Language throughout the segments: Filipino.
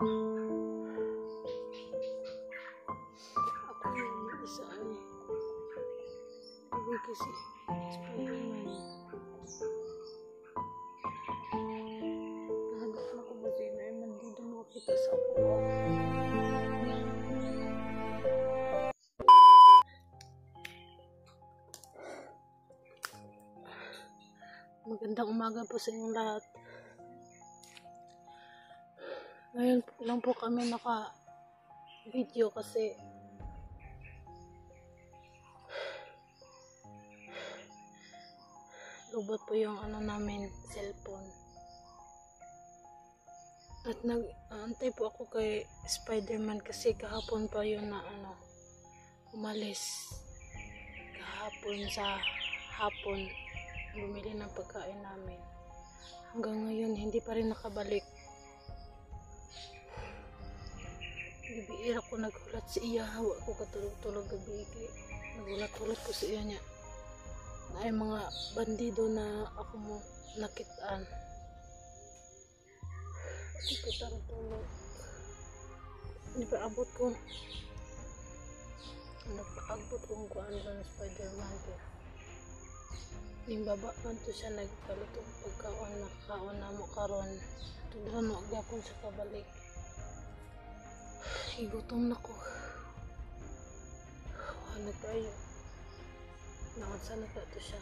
Ako yung isa ay kasi Spider-Man. Nahanap na ko ba siya na man dito makita sa ako. Magandang umaga po sa inyong lahat. Ngayon lang po kami naka-video kasi lubot po yung namin cellphone. At nag-antay po ako kay Spider-Man kasi kahapon pa yun na umalis. Kahapon sa hapon bumili ng pagkain namin. Hanggang ngayon hindi pa rin nakabalik. Gabi ko naghulat sa iya, hawa ko katulog-tulog gabi kay nagulat-hulat ko sa iya niya. Na ay mga bandido na ako mo nakitaan. Hindi ko tarong-tulog. Hindi pa abot ko. Nagpaabot kong kuhaan ba na Spider-Man kaya. Yung baba man to siya nagpalitong pagkaon nakakaon na mo karon. Tudron mo agapon sa kabalik. Igutom na ko. Wala tayo. Nakatsa na ka ito siya.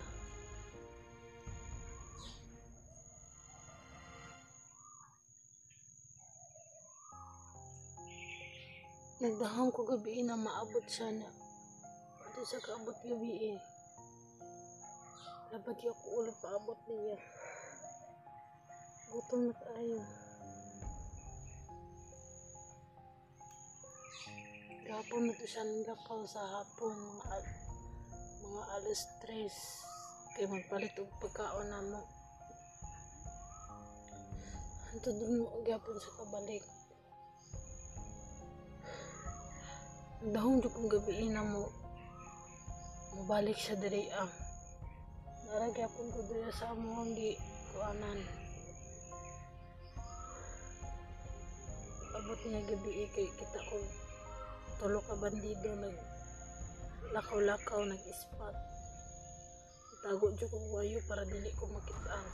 Nagdahang ko gabi na maabot siya na. Pati siya kaabot gabi eh. Labat yung ko ulo paabot niya. Gutom na tayo. Gapon na ito siya nilakaw sa hapon. Mga alas 3 kaya magpalit og pagkaon na mo. Ito doon mo gapon sa kabalik. Dahong dyan kong gabi na mo mabalik siya diri ang naragapon ko diri sa among di kuanan. Abot niya gabi kay kita ko tulo ka bandido lakaw-lakaw nag-spot. Itago dyan kong wayo para dili ko makitaan.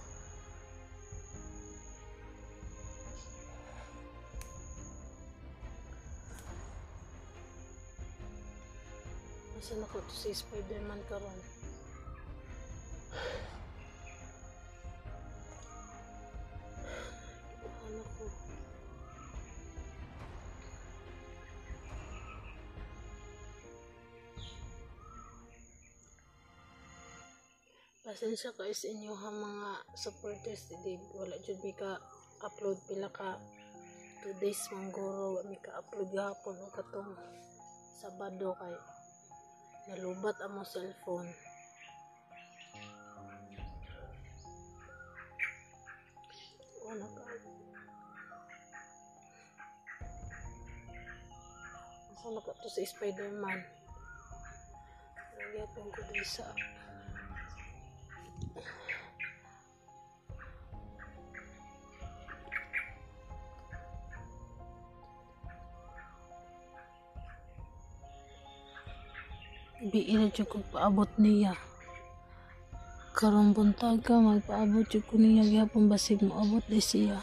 Masa na ko to si Spider-Man karon. Anak ko. Pasensya kayo sa inyo ha mga supporters today. Wala dyan may ka-upload pila ka 2 days mangguro. May ka-upload hapon o katong Sabado kay nalubat ang mo cellphone. Wala ka. Masa na ka to sa Spider-Man. Nagyapin ko din sa biin dyan ko paabot niya. Karong buntag ka magpaabot dyan ko niya gihapon basig mo abot di siya.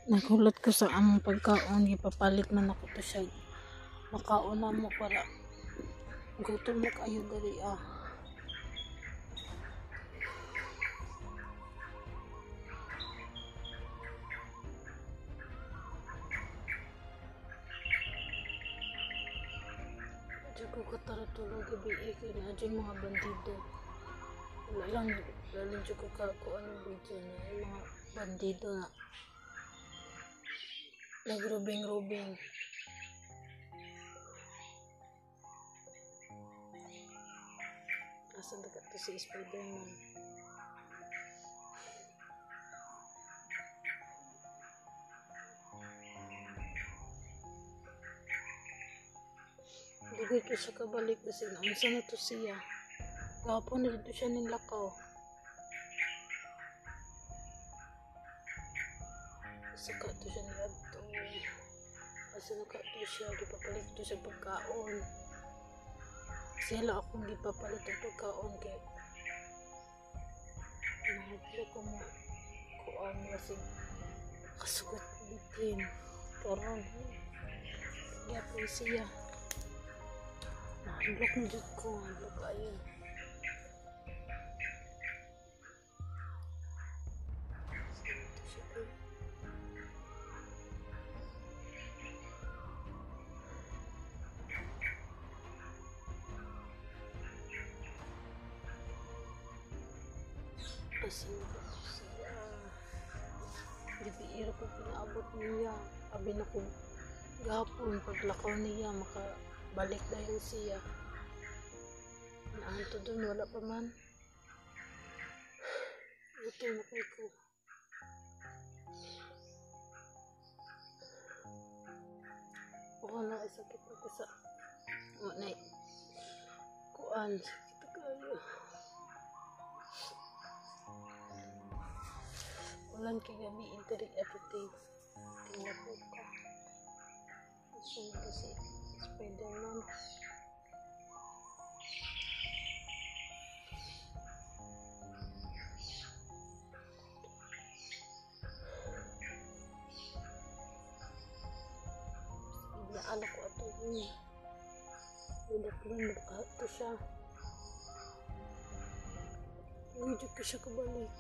Naghulat ko sa among pagkaon ipapalit man ako to siya. Makaon na mo para gutom mo kayo dali ah. Diyan ko kataratulog gabi kaya na dyan mga bandido. Wala lang dyan ko kung anong video na yung mga bandido na nagrubing-rubing. Asan dekat to si Spider-Man. Dugay ko siya kabalik kasi naunsa na to siya. Gapon na dito siya nilakaw. saka to siya niadto. Asa nakato siya, gipapalit to sa pagkaon. Sila akong gipapalit ang pagkaon kay mahaplo ko mo kuang kasi kasugat ko bitin. Karon, kaya po siya. Nahandlok mo dyan ko, handlok kayo. Asan ko siya? Gibiira ko pinaabot niya. Abi na ko gapon paglakaw niya makabalik dahil siya. Naanto dun, wala pa man. Ito na kayo ko. Wala isakit ako sa wala kuan sakit kayo. Ulan kay gabi interi effective. Tingnan po ka. Asan kasi Spider-Man. Anak ko ato niya. Ulit lang nagkato siya. Ngayon ko siya kabalik.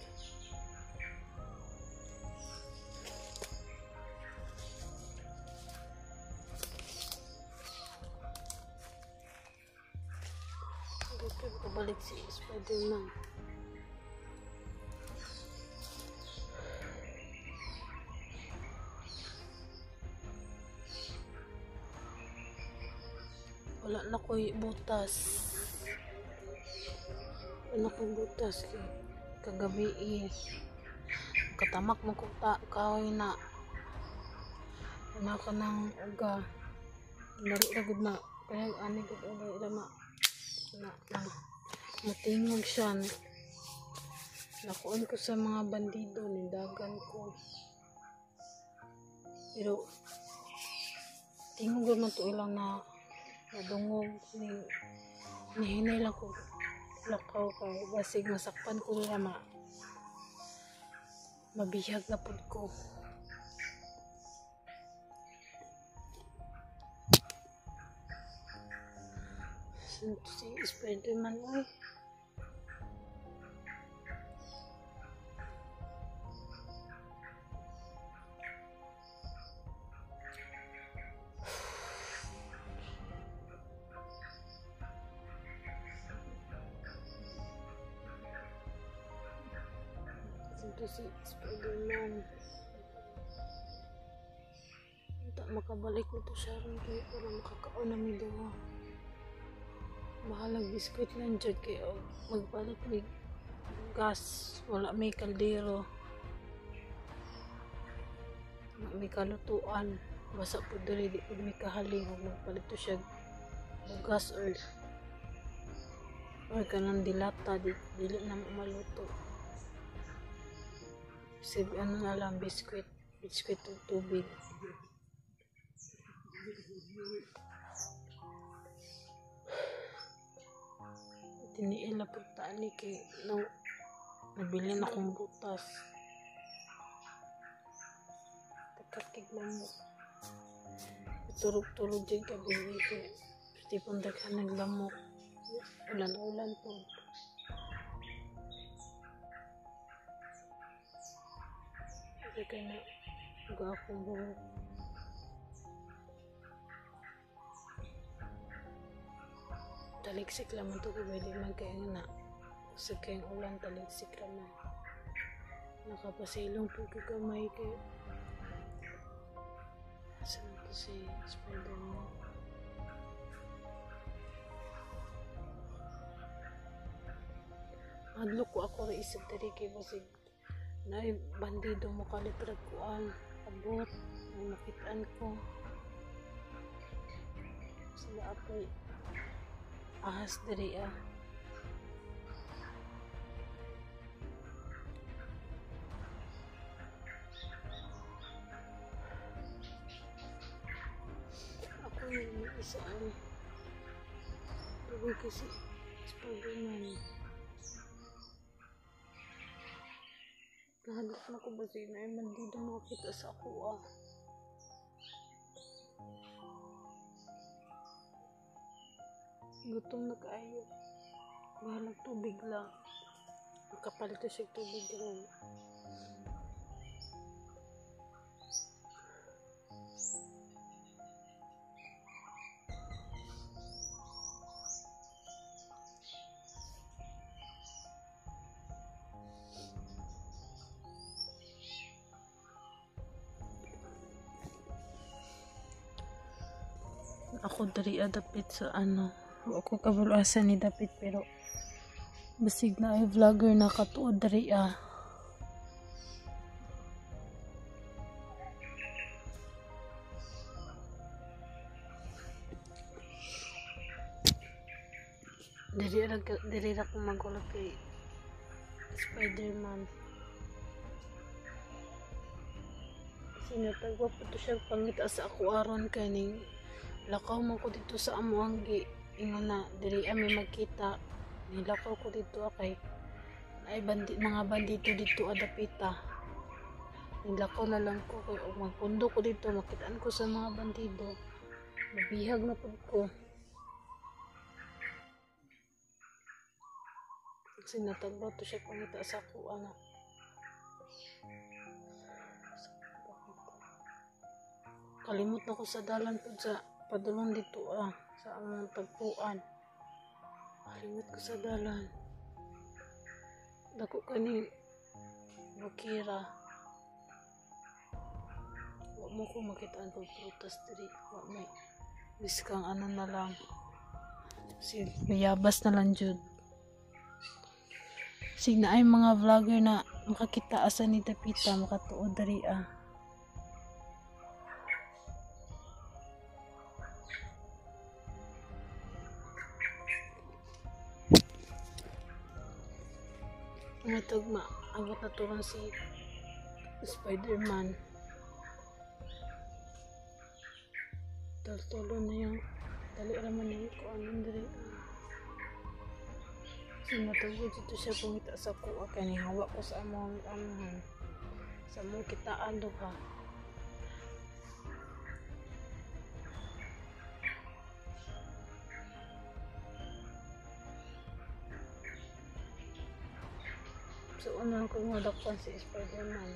Ngayon ko kabalik si Spider-Man. Wala na ko'y butas. Wala ko'y butas kagabi katamak mo ko kahoy na ka ng uga. Lagod na kaya ani gud uga na matingog siya. Nakuan ko sa mga bandido, nindagan ko. Pero tingog naman to ilang na nadungog nihinay lang ko lakaw ka basig masakpan ko nila mabihag na pod ko. Si Spider-Man oy. Ito si Spider-Man. Tak makabalik ko to siya rin kayo para makakaon na may dawa. Bahalag biskuit lang dyan kayo. Magpalit may gas. Wala may kaldero. May kalutuan. Basa po dali. Di po may kahaling. Magpalit to siya gas or kanang dilata. Dili na maluto. Sige, ano na lang, biskuit o tubig. Tiniila po tali kay nabili na akong butas. Kakakig lang mo. Turog-turog dyan kabili ko. Pati pong daghan naglamok. Ulan-ulan po. Kaya na huwag akong buhok. Taliksik naman ito kung pwede man kaya na usag kayong ulan, taliksik naman. Nakapasilong po kagamay kayo. Saan ito si Spider-Man? Madlok ko ako rin isip tari kay basig na bandido mo kalitrag kuan abot ang nakitaan ko sila apoy ahas diri may isa ang tubig kasi Spider-Man. Nahanap na ko ba siya na bandido makakita sa ako Gutom na kaayo. Bahalang tubig lang. Makapalito siya tubig lang. Ako dari adapit sa ako kabulasan ni dapit pero basig na ay vlogger na katuod dari diri ra ko magulat kay Spider-Man. Sinatagwa po to siya pangita sa ako aron kaning lakaw mo ko dito sa amuanggi ingon na diri ami magkita nilakaw ko dito kay ay mga bandito dito adapita nilakaw na lang ko kay magpundo ko dito makitaan ko sa mga bandido mabihag na pud ko sinatagwa to siya pangita sa ako kalimot na ko sa dalan pud sa padulong dito sa among tagpuan. Kalimot ko sa dalan. Dako kani bukira. Wa mo ko makitaan pag prutas diri. Wa may biskang na lang. Si bayabas na lang jud. Signa ay mga vlogger na makakita asa ni Dapita makatuod diri matag maabot na turon si Spider-Man. Tulo na yung dali raman yung kuanan diri. Sinatagod dito siya pumita sa kuha kaya hawa ko sa among sa among kitaan do ha. So, ano ko madakpan si Spider-Man.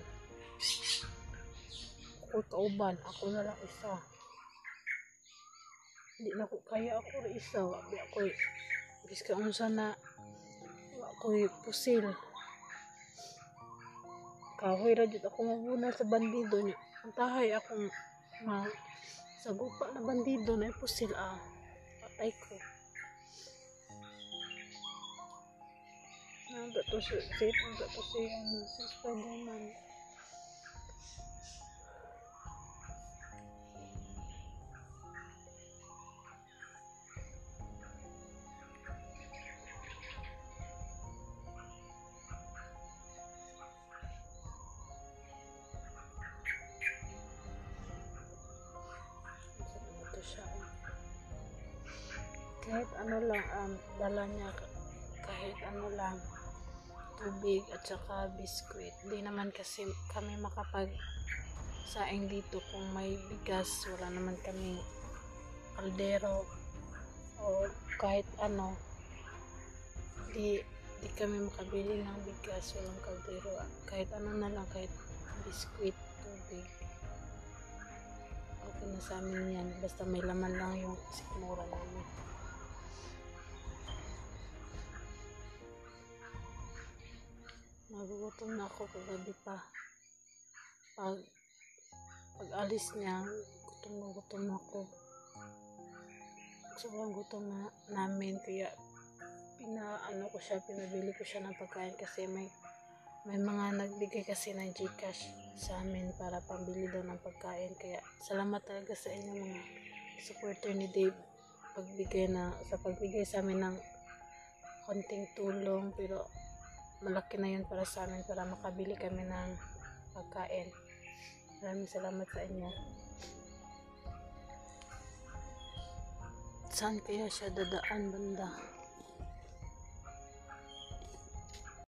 Ako kauban, ako na lang isa. Hindi na ko kaya ako rin isa. Wabi ako biska unsa na ako pusil. Kahoy ra jud ako mabunal sa bandido niya. Antahay akong sagupa na bandido na pusil patay ko. Nanda to si Spider-Man. Ito siya. Kahit ano lang dala niya kahit ano lang tubig at saka biskwit. Di naman kasi kami makapag saing dito kung may bigas. Wala naman kami kaldero o kahit ano. Di kami makabili ng bigas. Walang kaldero. Kahit ano na lang, kahit biskwit, tubig. Okay na sa amin yan. Basta may laman lang yung sikmura namin. Nagugutom na ako kagabi pa. Pag alis niya, gutom ako. Sobrang gutom na namin kaya pinabili ko siya ng pagkain kasi may mga nagbigay kasi ng GCash sa amin para pambili daw ng pagkain. Kaya salamat talaga sa inyo mga supporter ni Dave sa pagbigay sa amin ng konting tulong, pero malaki na yun para sa amin para makabili kami ng pagkain. Maraming salamat sa inyo. saan kaya siya dadaan banda.